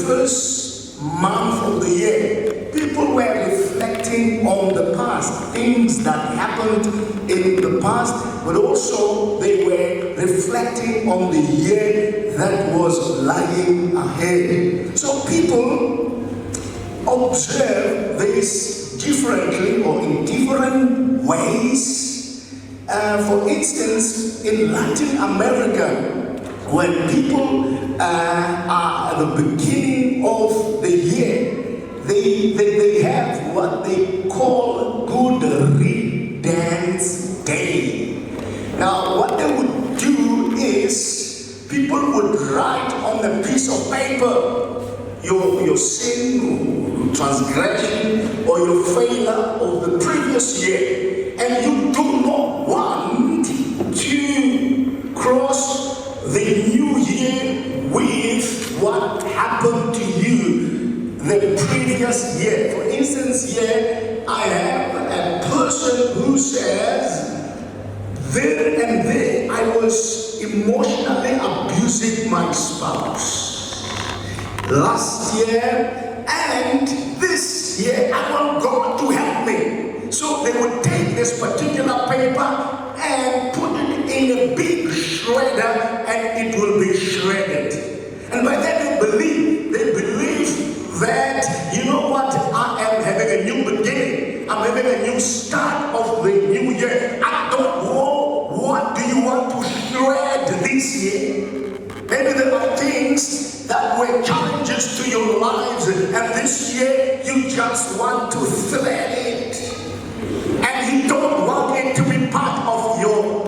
first month of the year, people were reflecting on the past, things that happened in the past, but also they were reflecting on the year that was lying ahead. So people observe this differently or in different ways. For instance, in Latin America, when people are at the beginning of the year, they have what they call Good Riddance Day. Now, what they would do is people would write on a piece of paper your sin, or transgression, or your failure of the previous year, and you do not want to cross the new year with what happened to you the previous year. For instance, here I have a person who says, there and there I was emotionally abusing my spouse. Last year and this year, I want God to help me. So they would take this particular paper and put it in a big shredder, and it will be shredded. And by that they believe that, you know what, I am having a new beginning. I'm having a new start of the new year. I don't know, what do you want to shred this year? Maybe there are things that were challenges to your lives, and this year you just want to thread it. And you don't want it to be part of your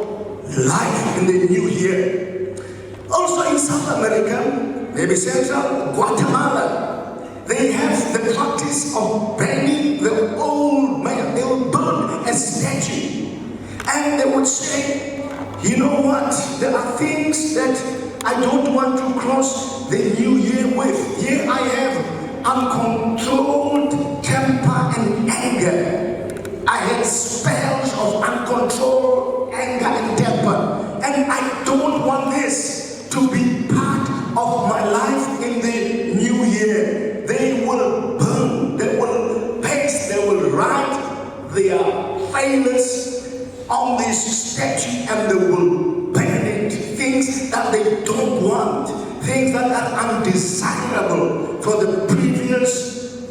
life in the new year. Also in South America, maybe Central Guatemala, they have the practice of burning the old man. They will burn a statue. And they would say, you know what, there are things that I don't want to cross the new year with. Here I have uncontrolled temper and anger. I had spells of uncontrolled anger and temper. And I don't want this to be part of my life in the new year. They will burn, they will paste, they will write their failures on this statue, and they will burn it. Things that they don't want, things that are undesirable for the previous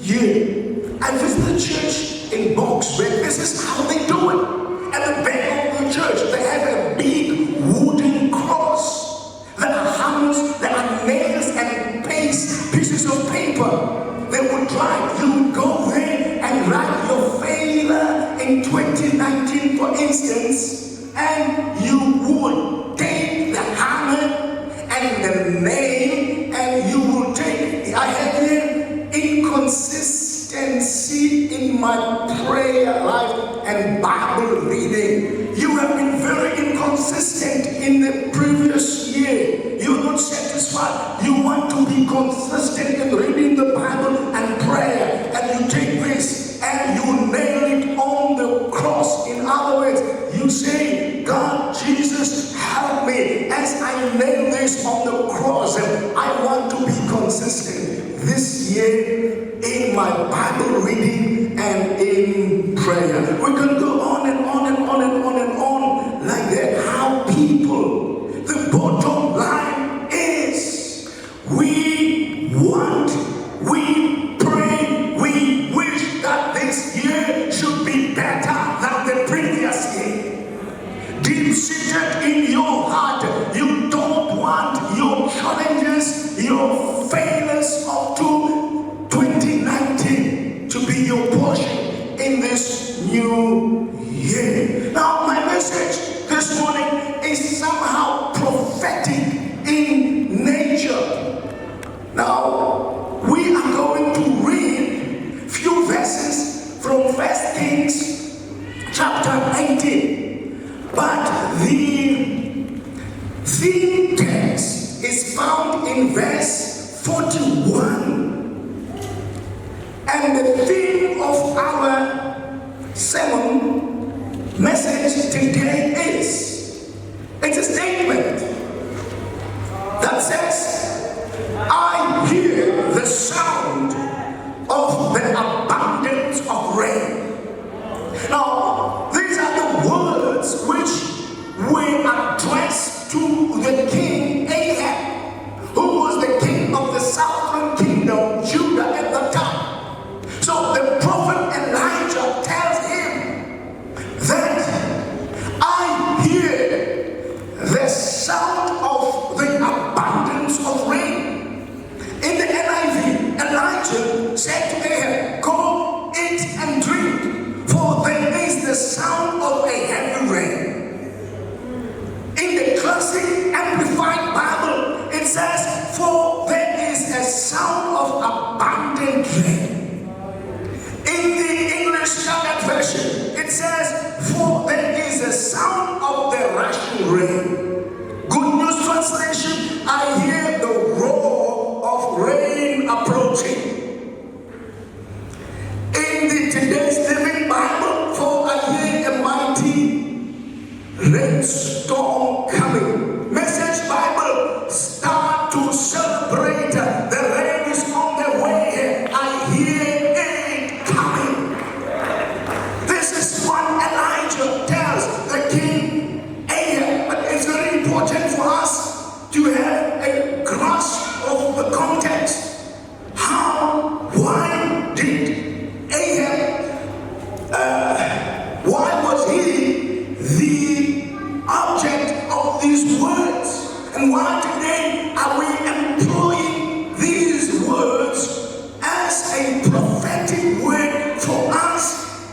year. I visited church in Boxburg. This is how they do it. At the back of the church, they have a big wooden cross. There are hammers, there are nails and pieces of paper. They would write, you would go there and write your failure in 2019, for instance, and you would take the hammer and the nail, and you will take, I have here, inconsistency in my prayer life and Bible reading. You have been very inconsistent in the previous year. You're not satisfied. You want to be consistent in reading the Bible and prayer, and you take this and you nail it on the cross. In other words, you say, God, Jesus, help me as I nail this on the cross, and I want to be consistent this year in my Bible reading and in prayer. We can go on and on and on and on and on like that. How people, the bottom line is, we want, we pray, we wish that this year should be better than the previous year. Deep-seated in your heart, you don't want your challenges, your failures of 2019 to be your portion in this new year. Now, my message this morning is somehow prophetic in nature. Now, we are going to read a few verses from 1 Kings chapter 18. But the theme text is found in verse 41. And the theme of our sermon message today is, it's a statement that says, I hear the sound of a heavy rain. In the classic Amplified Bible, it says, for there is a sound of abundant rain. In the English Standard Version, it says, for there is a sound of the rushing rain. Good News Translation, I hear the roar of rain approaching. In the Today's Living Bible, for I hear a mighty rainstorm coming. Message Bible, start to celebrate. The rain is on the way. I hear it coming. This is what Elijah tells the king Ahab. But it's very important for us to have a grasp of the context. Why did Ahab, why was he the object of these words? And why today are we employing these words as a prophetic word for us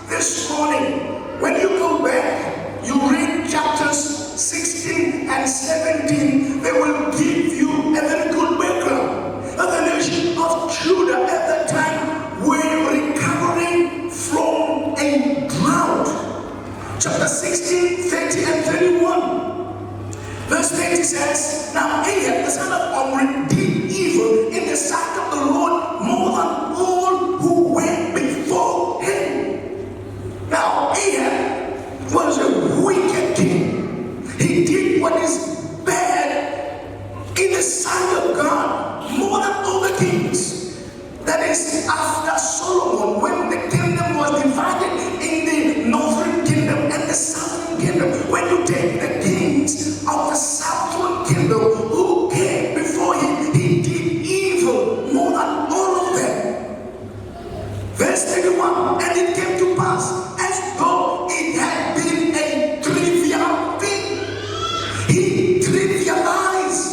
this morning? When you go back, you read chapters 16 and 17, they will give you a very good background. The nation of Judah at that time were recovering from a drought. Chapter 16, 30 and 31. Verse 30 says, now Ahab, the son of Omri, did evil in the sight of the Lord more than all who went before him. Now Ahab was a wicked king. He did what is bad in the sight of God more than all the kings. That is, after Solomon, when the kingdom was divided in the northern kingdom and the southern kingdom, when you take the kings of the southern kingdom who came before him, he did evil more than all of them. Verse 31, and it came to pass as though it had been a trivial thing. He trivialized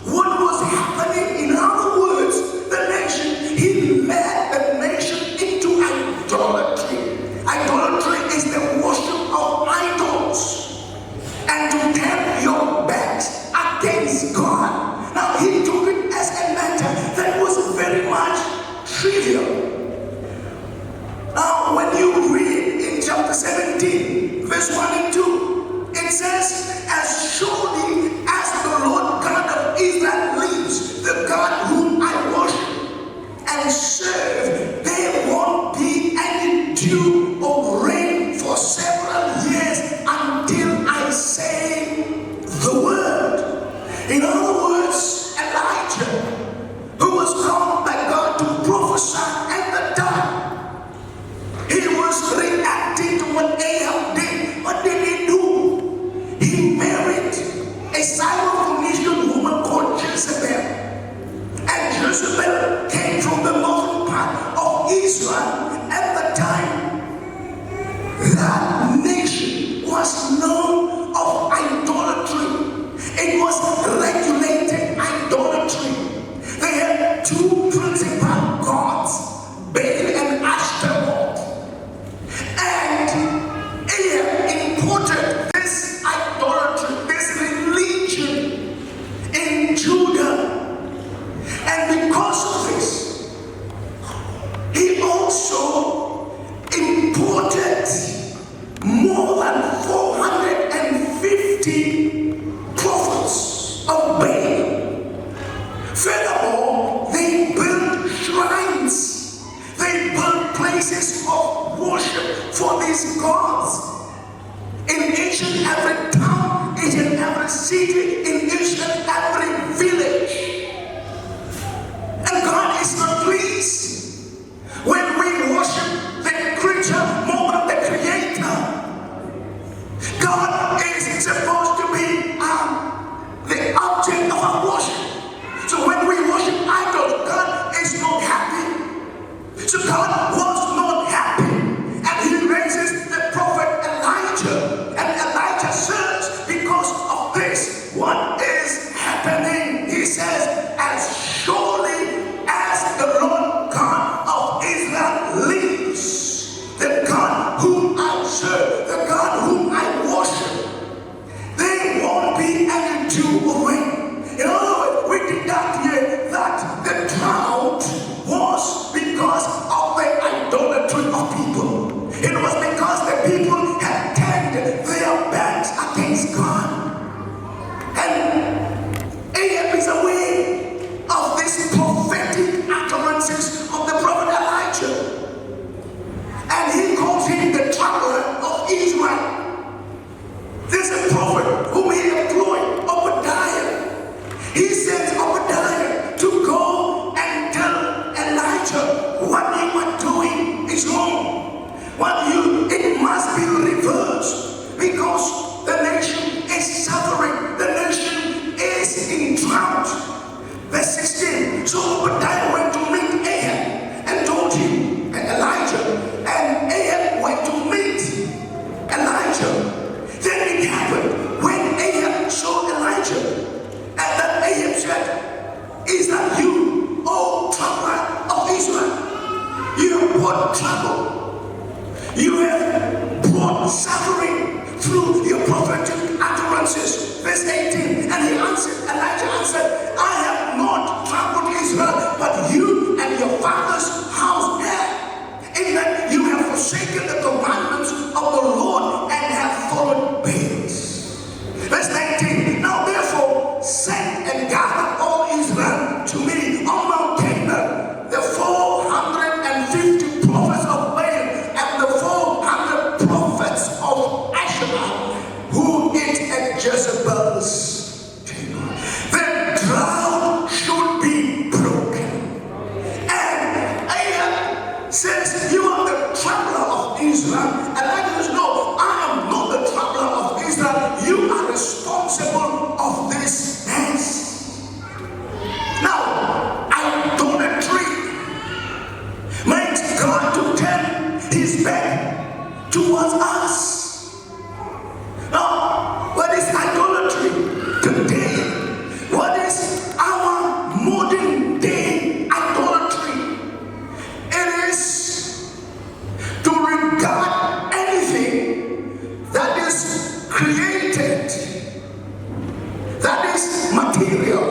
what was happening. In other words, the nation, he led the nation into idolatry. Idolatry is the worship of idols, and to turn your backs against God. Now he took it as a matter that was very much trivial. Now when you read in chapter 17, verse 1 and 2, it says, as surely as the Lord God of Israel lives, the God whom I worship and serve, there won't be any dew of rain for several years until I say the word. In other words, Elijah, who was called by God to prophesy at the time, he was reacting to what Ahab did. What did he do? He married a Syrophoenician woman called Jezebel. And Jezebel came from the northern part of Israel. At the time, that nation was known of idolatry. It was regulated idolatry. They had two principal gods, Baal and Ashtaroth. And Ahab imported this idolatry, this religion in Judah. And because of this, he also imported more than 450 prophets of Baal. Furthermore, they built shrines. They built places of worship for these gods. In each and every town, each and every city, in each and every village. And God is not pleased when we worship the creature more than the creator. God is supposed to be the object of our worship. So when we worship idols, God is not happy. So God was not happy. And he raises the prophet Elijah. And Elijah says, because of this, what It was because the people had turned their backs against God. And Ahab is aware of these prophetic utterances of the prophet Elijah. And he calls him the troubler of Israel. There's a prophet whom he employed, Obadiah. He sends Obadiah to go and tell Elijah what you are doing is wrong. It must be reversed, because the nation is suffering. The nation is in drought. Verse 16. So Obadiah went to meet Ahab and told him, and Elijah, and Ahab went to meet Elijah. Then it happened when Ahab saw Elijah, and that Ahab said, "Is that you, O troubler of Israel? You have brought trouble. You have brought suffering through your prophetic utterances." Verse 18. And Elijah answered, "I have not troubled Israel, but you and your father's house have, in that you have forsaken the commandments of the Lord and have followed Baals." Verse 19. Now therefore send and gather all Israel to me on Mount Carmel, the 450 prophets of Baal and the 400 prophets of Asherah who eat at Jezebel's table. The drought should be broken. And Ahab says, "You are the troubler of Israel." And I just know, I am not the troubler of Israel. You are responsible of this mess. Now, idolatry makes God to turn his back towards us. Now, what is idolatry today? What is our modern day idolatry? It is to regard anything that is created, that is material,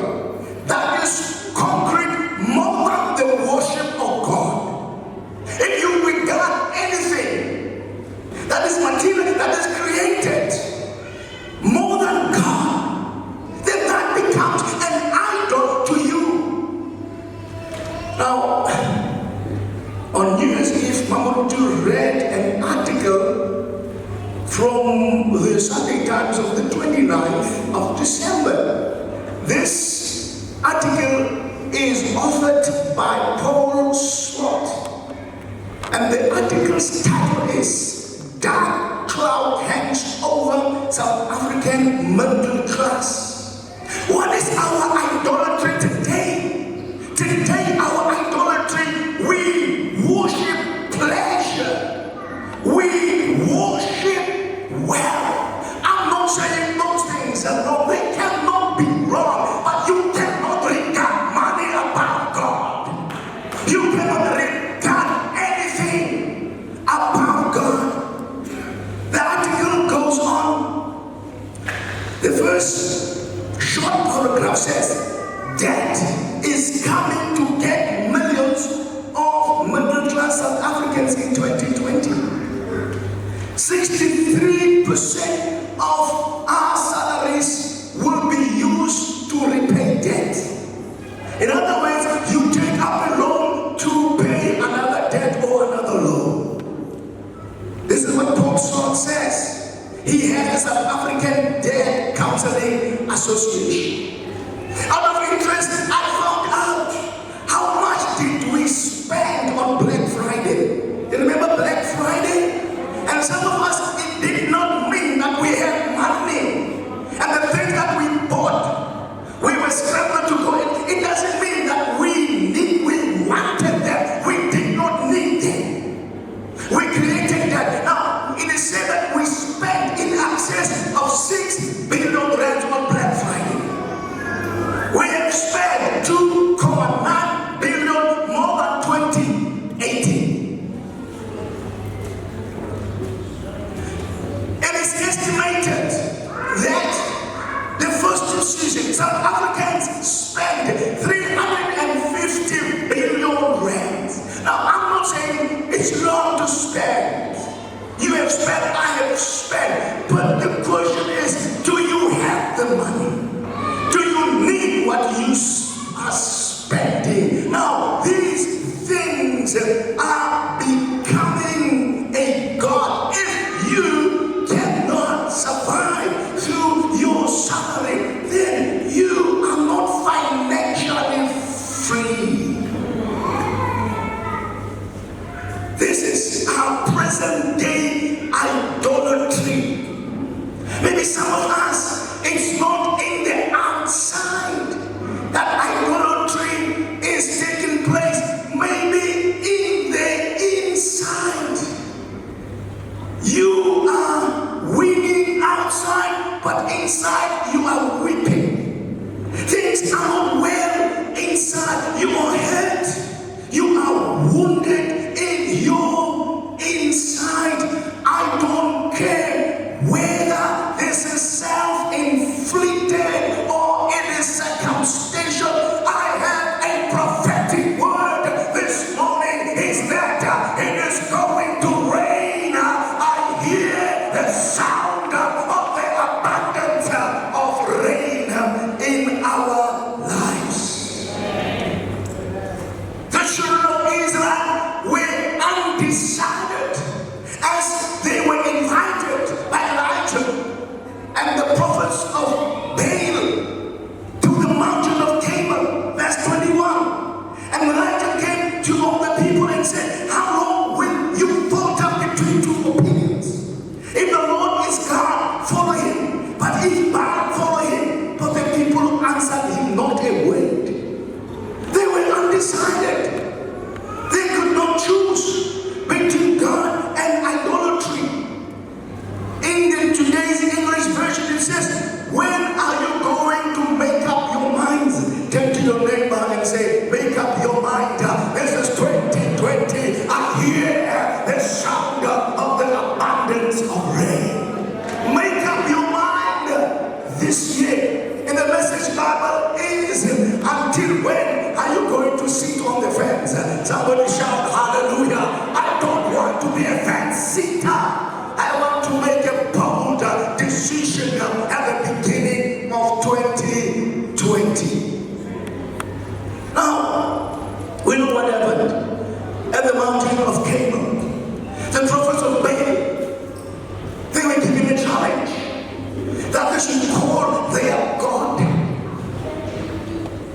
that is concrete, more than the worship of God. If you regard anything that is material, that is created, more than God, then that becomes an idol to you. Now, on New Year's Eve, Mahlangu read an article from the Sunday Times of the 29th of December. This article is authored by Paul Slot, and the article's title is "Dark Cloud Hangs Over South African Middle Class." What is our idolatry today? Today our idolatry, we worship pleasure. We worship wealth. I'm not saying those things are wrong. They cannot be wrong. But you cannot regard money above God. You cannot regard anything above God. The article goes on. The first short paragraph says, "Debt is coming to get millions of middle-class South Africans in 2020. 63% of our salaries will be used to repay debt." In other words, you take up a loan to pay another debt or another loan. This is what Paul Slot says. He had a South African Debt Counseling Association. Out of interest, I found out how much did we spend on Black Friday. You remember Black Friday? And some of us, it did not mean that we had money. And the things that we bought, we were scrambling to go in. It doesn't mean that we wanted them. We did not need them. We created that. Now, it is said that we spent in excess of 6 billion rand on Black Friday. We have spent 2.9 billion more than 2018. It is estimated that the first 2 seasons, South Africans spend 350 billion rand. Now, I'm not saying it's wrong to spend. our present day idolatry. Maybe some of us, it's not in the outside that idolatry is taking place. Maybe in the inside. You are winning outside, but inside you are weeping. Things are not well inside. You are hurt. You are wounded in your inside. I don't care whether this is self-inflicted or it is circumstantial. I have a prophetic word this morning. Is that it is going to rain. I hear the sound of the abundance of rain in our lives. The children of Israel were undecided as they were invited by Elijah and the prophets of Baal to the mountain of Carmel, verse 21. And Elijah came to all the people and said, how long will you falter between two opinions? If the Lord is God, follow him. But if Baal, follow him. But the people answered him not a word. They were undecided. They could not choose between God and idolatry. In the today's English version, it says, when are you going to make up your minds? Turn to your neighbor and say, make up your mind. This is 2020. I hear the sound of the abundance of rain. Make up your mind this year. In the Message Bible is, until when are you going to sit on the fence? Somebody shout hallelujah. I don't want to be a fence sitter. I want to make a bold decision at the beginning of 2020. Now, we know what happened at the mountain of Carmel. The prophets of Baal, they were given a challenge that they should call their God.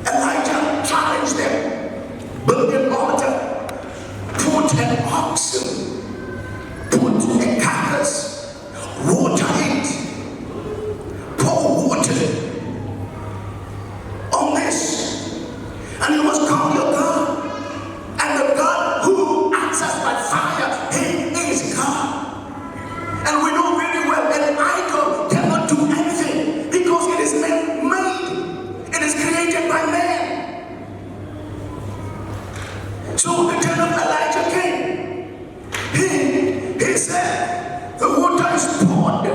Elijah challenged them, build an altar, put an oxen, put a carcass, water it, pour water on this, and you must call your God. And the God who answers by fire, he is God. And we know very well an idol cannot do anything because it is man-made. It is created by man. So the turn of Elijah came. He said, the water is poured.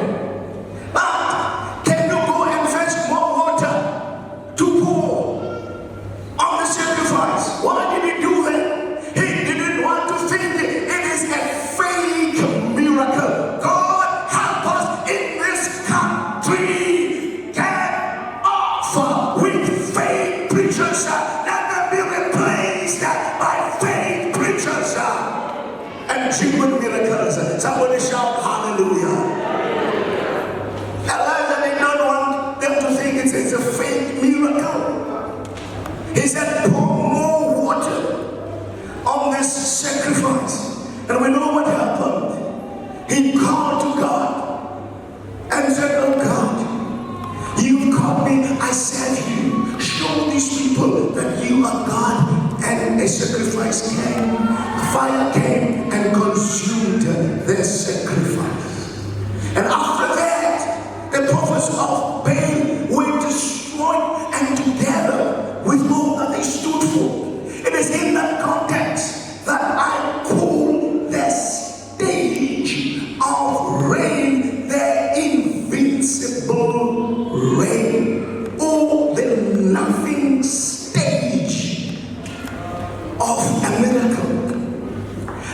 But can you go and fetch more water to pour on the sacrifice? Why did he do that? He didn't want to think it is a fake miracle. God help us in this country can offer with fake preachers. Let them be replaced by fake preachers and genuine miracles. Somebody shout hallelujah. Elijah did not want them to think it's a fake miracle. He said, pour more water on this sacrifice. And we know what happened. He called to God and said, oh God, you've called me, I serve you. Show these people that you are God. And a sacrifice came. Fire came and consumed their sacrifice. And after that, the prophets of Baal were destroyed, and together with all that they stood for. It is in that context that I call the stage of rain the invincible rain, or the nothing stage of a miracle.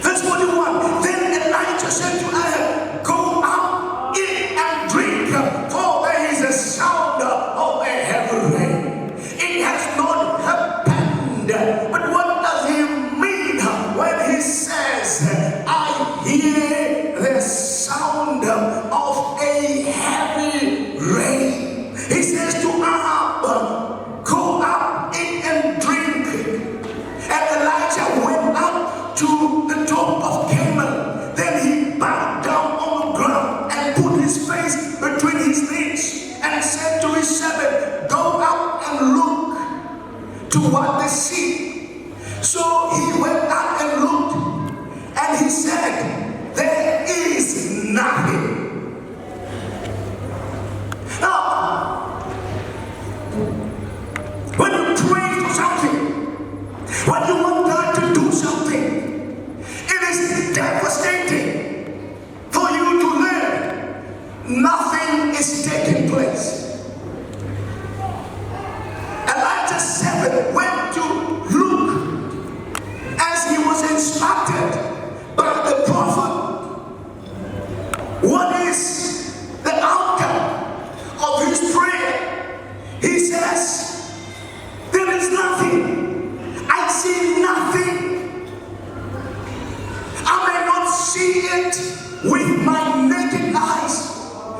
Verse 41. Then Elijah said to Ahab, go out, eat and drink, for there is a sound of a heavy rain. It has not happened. But what does he mean when he says, I hear the sound of a heavy rain? He says to Ahab, go out, eat and drink. And Elijah went up to the top of Carmel. it with my naked eyes.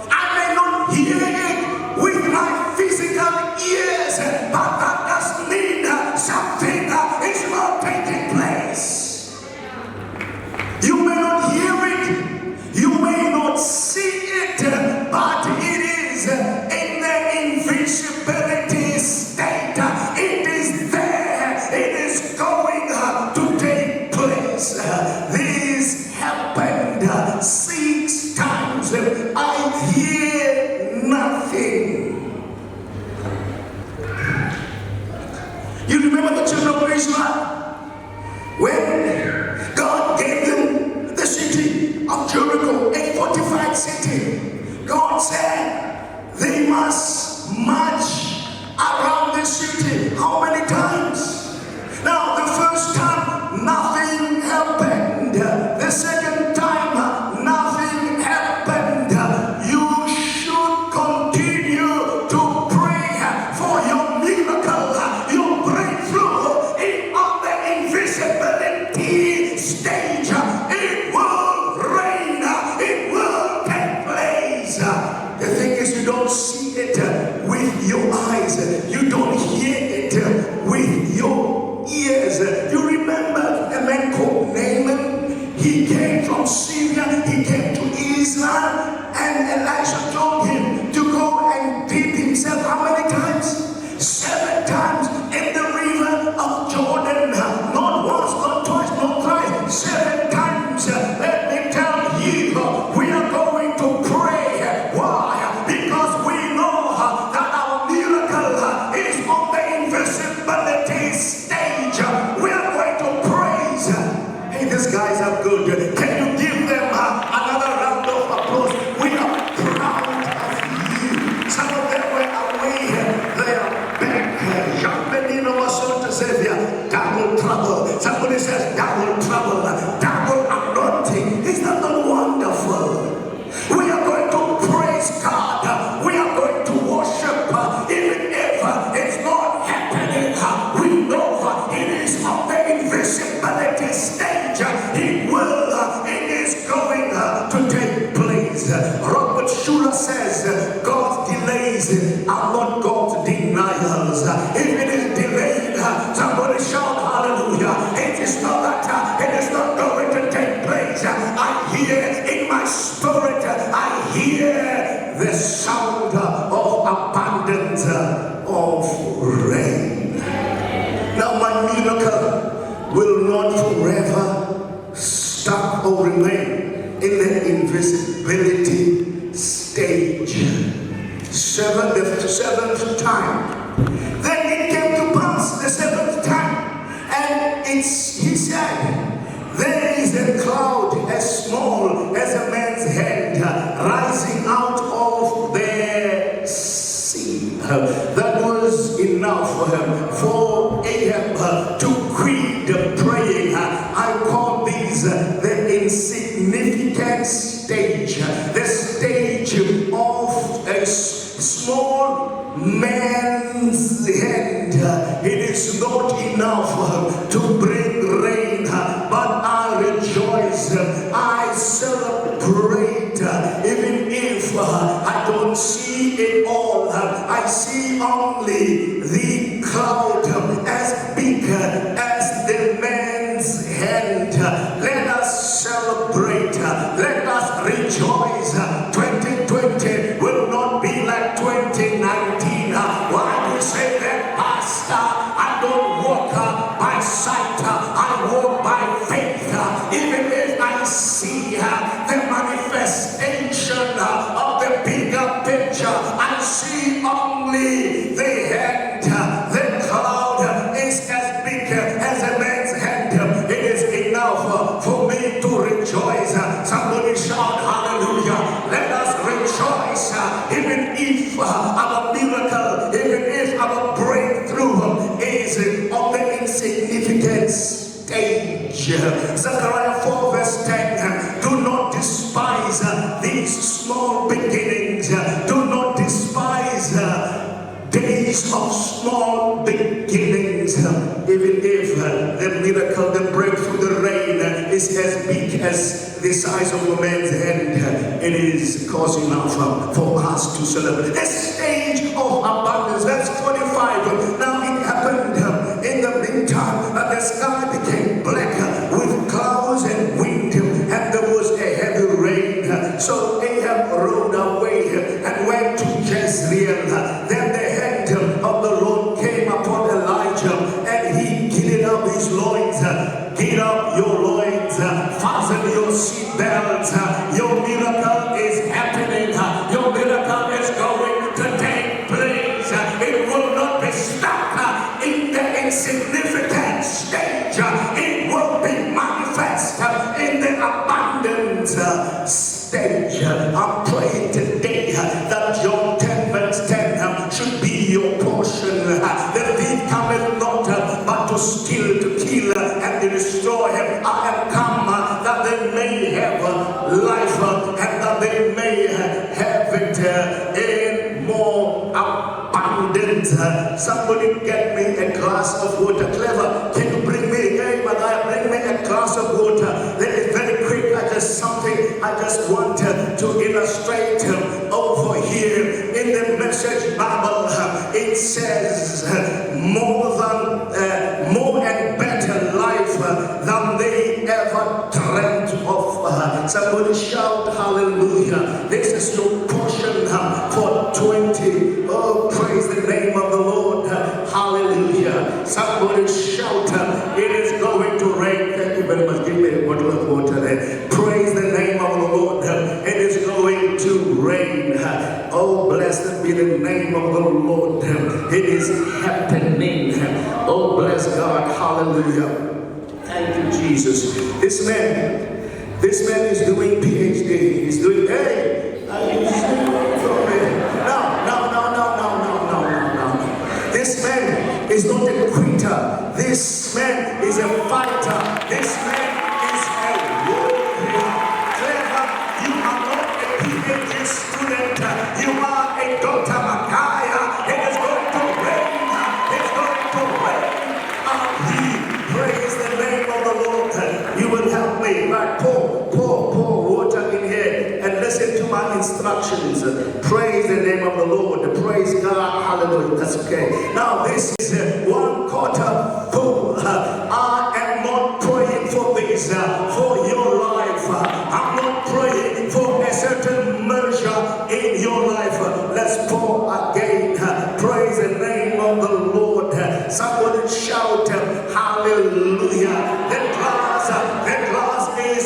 I may not hear it with my physical ears, but that does mean something is not taking place. You may not hear it, you may not see it, but it is in the invisibility state. It is there. It is going to take place. This happened 6 times. I hear nothing. You remember the children of Israel? When God gave them the city of Jericho, a fortified city, God said they must march around the city. How many times? Now, the first time, nothing happened. The second time, nothing happened. You should continue to pray for your miracle, your breakthrough in on the invisibility stage. It will rain. It will take place. The thing is, you don't see it with your eyes. You don't hear it with your ears. You remember a man called Naaman? He came from Syria. He came to Israel, and Elisha told him to go and dip himself how many times? 7 times in the river of Jordan. Not once, not twice, not thrice. 7 times. Let me tell you, we are going to pray. Why? Because we know that our miracle is on the invisibility stage. We are going to praise. Hey, these guys are good. Can you give them another round of applause? We are proud of you. Some of them were away. They are back. Young Benino was so to say double trouble. Somebody says double trouble, double anointing. Is that not wonderful? We are going to praise God. We are going to worship, even if it's not happening. We know it is on the invisibility stage. It will. It is going to take place. Robert Schuller says God's delays are not God's denials. If it is delayed, somebody shout hallelujah. It is not that it is not going to take place. I hear in my spirit, I hear the sound of abundance of rain. Now my miracle will not forever stop or remain in the invisibility stage. The seventh time. Then it came to pass the 7th time, and he said, there is a cloud as small as a man's hand rising out of the sea. That was enough for Ahab to quit praying. I call these the insignificant stage, the stage of a small man's hand. It is not enough to bring rain, but I rejoice, I celebrate, even if I don't see it all. I see only the cloud as big as the man's hand. Let us celebrate, let us rejoice. 2020 will not be like 2019. Why do you say that, Pastor? I don't walk by sight, I walk by faith. Even if I see the manifestation of the bigger picture, I see only the hand. The cloud is as big as a man's hand. It is enough for me to rejoice. Somebody shout hallelujah. Let us rejoice, even if our miracle, even if our breakthrough is on the insignificant stage. Zechariah 4 verse 10. Do not despise these small beginnings. Do not despise days of small beginnings. Even if the miracle, the breakthrough, the rain is as big as the size of a man's hand, it is cause enough for us to celebrate. The stage of abundance, that's 45. Now it happened in the meantime that the sky became black with clouds and wind, and there was a heavy rain. So Ahab rode away and went to Jezreel. Then the hand of the Lord came upon Elijah, and he girded up his loins. Get up your loins, fasten your seatbelts. Your miracle is happening. Your miracle is going to take place. It will not be stuck in the insignificant stage. It will be manifest in the abundant stage. I'm praying today that John 10 verse 10 should be your portion. The thief cometh not but to steal, to kill, and to destroy him. I am come that they may have life, and that they may have it in more abundance. Somebody get me a glass of water. Clever, can you bring me, hey Madaya, bring me a glass of water. That is very quick. I just want to illustrate over here in the Message Bible. It says more and better life than they ever dreamt of. Somebody shout hallelujah. This is your portion for 20. Oh, praise the name of the Lord. Hallelujah. Somebody shout, it is going to rain. Thank you very much. Give me a bottle of water there. Praise the name of the Lord. It is going to rain. Oh, blessed be the name of the Lord. It is happening. Oh, bless God. Hallelujah. Thank you, Jesus. This man is doing PhD. He's doing, hey, no. This man is not a quitter. This man is a fighter. This man is a warrior. Clever, you are not a PhD student. You are a Dr. Makaya. It is going to rain. It's going to rain. Praise the name of the Lord. You will help me. Right, pour water in here and listen to my instructions. Praise the name of the Lord. Praise God. Hallelujah. That's okay. Now this is 1 quarter full. I am not praying for this for your life. I'm not praying for a certain measure in your life. Let's pour again. Praise the name of the Lord. Somebody shout hallelujah. The glass is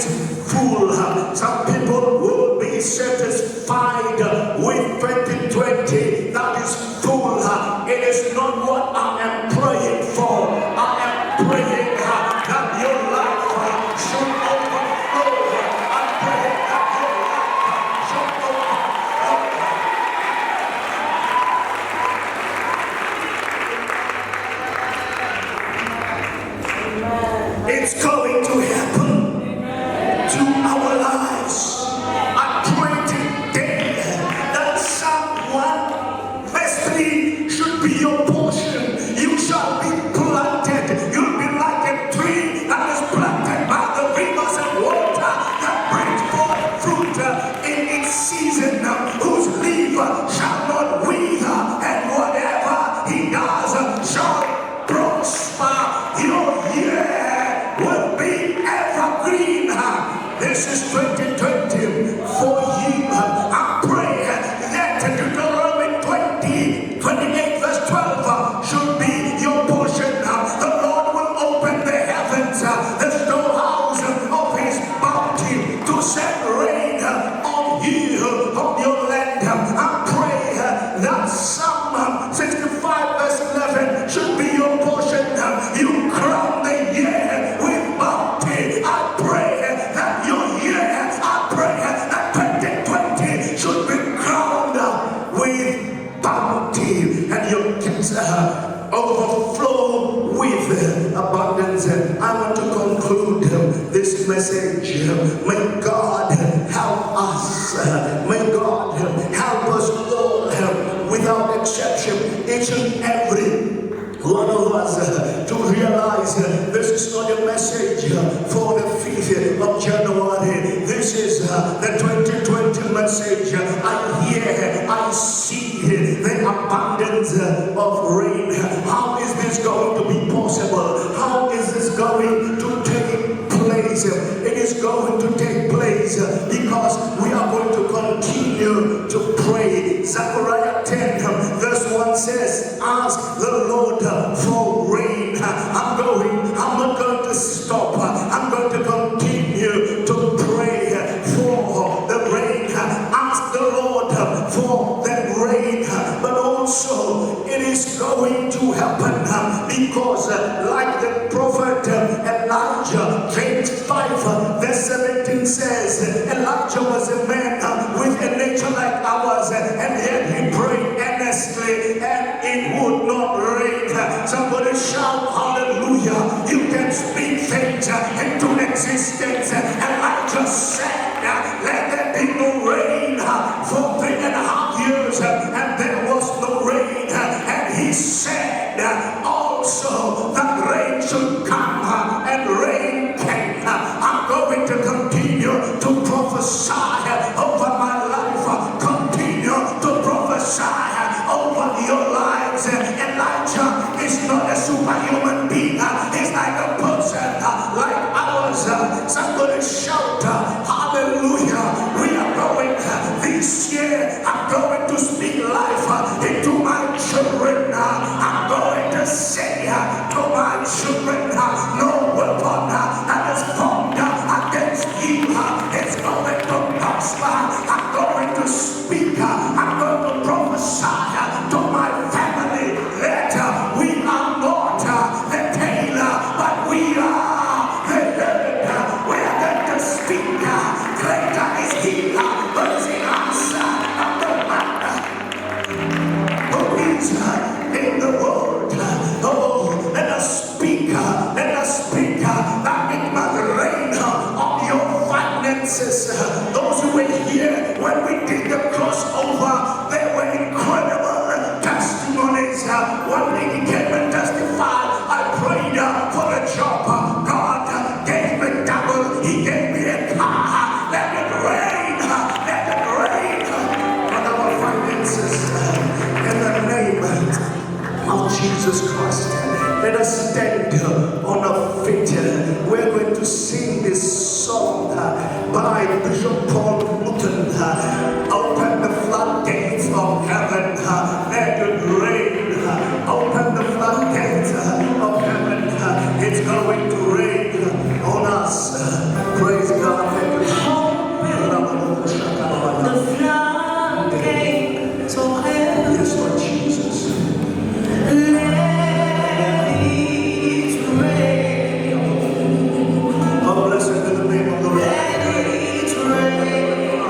full. Some people will be satisfied with 2020 that is full. It is not what I am praying for. I am praying that your life should overflow. I'm praying that your life should overflow. It's going to happen to our lives. I pray today that someone, verse 3, should be your portion. You shall be planted. You'll be like a tree that is planted by the rivers of water that brings forth fruit in its season, whose leaf shall not wither, and whatever he does shall prosper. Your year will be evergreen. This is 2020 for you. I pray that Deuteronomy 28 verse 12 should be your portion. The Lord will open the heavens, the storehouse of his bounty, to send rain on you, on your land. I pray that Psalm 65 verse 11 should be your portion. You crown the year with bounty. I pray that your year, I pray that 2020 should be crowned with bounty, and your kids overflow with abundance. I want to conclude this message. May God help us. May God help us all, without exception, each and every one of us, to realize this is not a message for the 5th of January. This the 2020 message, I hear, I see the abundance of rain. How is this going to be possible? How is this going to take place? It is going to take place because we are going to continue to pray. Zechariah 10 verse 1 says, ask the Lord for rain. I'm not going to stop. I'm going to continue to pray for the rain. Ask the Lord for the rain. But also it is going to happen because like the prophet Elijah, James 5 verse 17 says, Elijah was a man with a nature like ours, and yet he prayed earnestly and it would not rain. Somebody shout hallelujah. You can speak things into existence. Elijah said, let there be no rain for 3.5 years, and there was no rain. And he said also that rain should come, and rain came. I'm going to continue to prophesy over my life, continue to prophesy over your lives. Elijah is not a superhuman being. He's like a person like ours. Somebody shout hallelujah. We are going this year. I'm going to speak life into my children. I'm going to say to my children, no weapon that is formed against you is going to prosper. I'm going to speak. I'm going to prophesy to my family that we are not the tail, but we are the head. We are going to speak. Greater is he who is in us than the man who is in the world. Oh, let us speak. Let us speak that it must rain on your finances. Those who were here when we did the crossover.